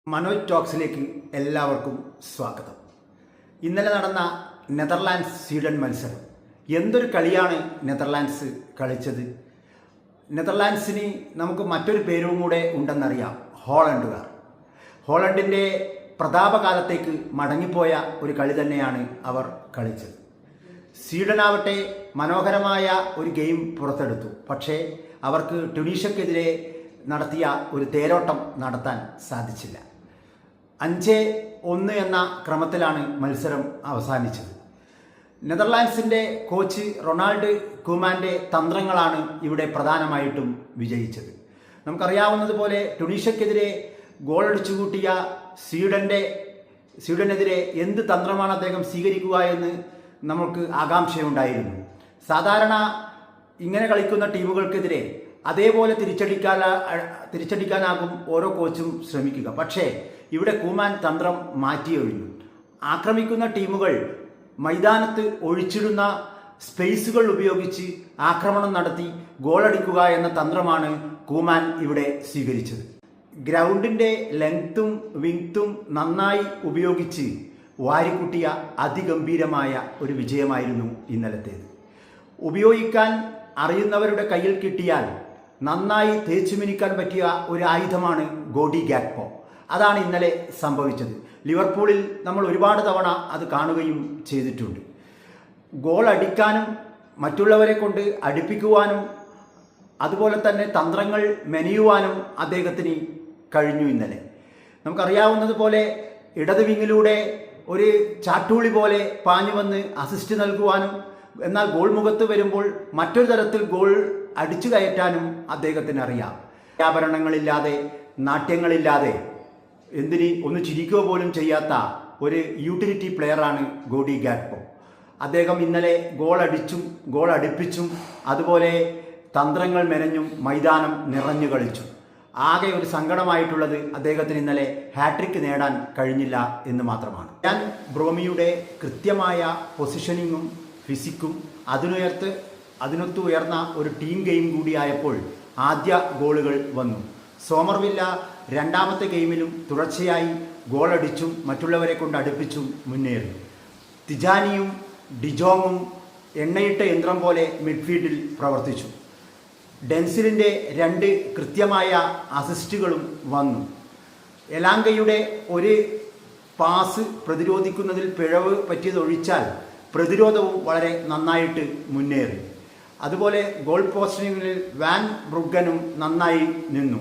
മനോജ് ടോക്സിലേക്ക് എല്ലാവർക്കും സ്വാഗതം. ഇന്നലെ നടന്ന നെതർലാൻഡ്സ് സ്വീഡൻ മത്സരം എന്തൊരു കളിയാണ് നെതർലാൻഡ്സ് കളിച്ചത്. നെതർലാൻഡ്സിന് നമുക്ക് മറ്റൊരു പേരും കൂടെ ഉണ്ടെന്നറിയാം, ഹോളണ്ടുകാർ. ഹോളണ്ടിൻ്റെ പ്രതാപകാലത്തേക്ക് മടങ്ങിപ്പോയ ഒരു കളി തന്നെയാണ് അവർ കളിച്ചത്. സ്വീഡനാവട്ടെ മനോഹരമായ ഒരു ഗെയിം പുറത്തെടുത്തു. പക്ഷേ അവർക്ക് ട്യൂണീഷ്യക്കെതിരെ നടത്തിയ ഒരു തേരോട്ടം നടത്താൻ സാധിച്ചില്ല. 5-1 എന്ന ക്രമത്തിലാണ് മത്സരം അവസാനിച്ചത്. നെതർലാൻഡ്സിൻ്റെ കോച്ച് റൊണാൾഡ് കൂമാൻ്റെ തന്ത്രങ്ങളാണ് ഇവിടെ പ്രധാനമായിട്ടും വിജയിച്ചത്. നമുക്കറിയാവുന്നതുപോലെ ട്യൂണീഷ്യക്കെതിരെ ഗോളടിച്ചു കൂട്ടിയ സ്വീഡനെതിരെ എന്ത് തന്ത്രമാണ് അദ്ദേഹം സ്വീകരിക്കുക എന്ന് നമുക്ക് ആകാംക്ഷയുണ്ടായിരുന്നു. സാധാരണ ഇങ്ങനെ കളിക്കുന്ന ടീമുകൾക്കെതിരെ അതേപോലെ തിരിച്ചടിക്കാനാകും ഓരോ കോച്ചും ശ്രമിക്കുക. പക്ഷേ ഇവിടെ കൂമാൻ തന്ത്രം മാറ്റിയൊഴിഞ്ഞു. ആക്രമിക്കുന്ന ടീമുകൾ മൈതാനത്ത് ഒഴിച്ചിടുന്ന സ്പേസുകൾ ഉപയോഗിച്ച് ആക്രമണം നടത്തി ഗോളടിക്കുക എന്ന തന്ത്രമാണ് കൂമാൻ ഇവിടെ സ്വീകരിച്ചത്. ഗ്രൗണ്ടിൻ്റെ ലെങ്ത്തും വിങ്ത്തും നന്നായി ഉപയോഗിച്ച് വാരിക്കുട്ടിയ അതിഗംഭീരമായ ഒരു വിജയമായിരുന്നു ഇന്നലത്തേത്. ഉപയോഗിക്കാൻ അറിയുന്നവരുടെ കയ്യിൽ കിട്ടിയാൽ നന്നായി തേച്ചുമിനിക്കാൻ പറ്റിയ ഒരു ആയുധമാണ് ഗോഡി ഗാക്പോ. അതാണ് ഇന്നലെ സംഭവിച്ചത്. ലിവർപൂളിൽ നമ്മൾ ഒരുപാട് തവണ അത് കാണുകയും ചെയ്തിട്ടുണ്ട്. ഗോൾ അടിക്കാനും മറ്റുള്ളവരെ കൊണ്ട് അടുപ്പിക്കുവാനും അതുപോലെ തന്നെ തന്ത്രങ്ങൾ മെനയുവാനും അദ്ദേഹത്തിന് കഴിഞ്ഞു ഇന്നലെ. നമുക്കറിയാവുന്നതുപോലെ ഇടത് വിങ്ങിലൂടെ ഒരു ചാട്ടൂളി പോലെ പാഞ്ഞു വന്ന് അസിസ്റ്റ് നൽകുവാനും എന്നാൽ ഗോൾ മുഖത്ത് വരുമ്പോൾ മറ്റൊരു തരത്തിൽ ഗോൾ അടിച്ചു കയറ്റാനും അദ്ദേഹത്തിന് അറിയാം. ആഭരണങ്ങളില്ലാതെ നാട്യങ്ങളില്ലാതെ എന്തിന് ഒന്ന് ചിരിക്കുക പോലും ചെയ്യാത്ത ഒരു യൂട്ടിലിറ്റി പ്ലെയറാണ് ഗോഡി ഗാക്പോ. അദ്ദേഹം ഇന്നലെ ഗോൾ അടിച്ചും ഗോൾ അടുപ്പിച്ചും അതുപോലെ തന്ത്രങ്ങൾ മെനഞ്ഞും മൈതാനം നിറഞ്ഞു കളിച്ചു. ആകെ ഒരു സങ്കടമായിട്ടുള്ളത് അദ്ദേഹത്തിന് ഇന്നലെ ഹാട്രിക്ക് നേടാൻ കഴിഞ്ഞില്ല എന്ന് മാത്രമാണ്. ഞാൻ ബ്രോമിയുടെ കൃത്യമായ പൊസിഷനിങ്ങും ഫിസിക്കും അതിനൊത്ത് ഉയർന്ന ഒരു ടീം ഗെയിം കൂടിയായപ്പോൾ ആദ്യ ഗോളുകൾ വന്നു. സോമർവില്ല രണ്ടാമത്തെ ഗെയിമിലും തുടർച്ചയായി ഗോളടിച്ചും മറ്റുള്ളവരെ കൊണ്ട് അടുപ്പിച്ചും മുന്നേറി. തിജാനിയും ഡിജോങ്ങും എണ്ണയിട്ട യന്ത്രം പോലെ മിഡ്ഫീൽഡിൽ പ്രവർത്തിച്ചു. ഡെൻസിലിൻ്റെ 2 കൃത്യമായ അസിസ്റ്റുകളും വന്നു. എലാങ്കയുടെ ഒരു പാസ് പ്രതിരോധിക്കുന്നതിൽ പിഴവ് പറ്റിയതൊഴിച്ചാൽ പ്രതിരോധവും വളരെ നന്നായിട്ട് മുന്നേറി. അതുപോലെ ഗോൾ പോസ്റ്റിങ്ങിൽ വാൻ ബ്രുഗനും നന്നായി നിന്നു.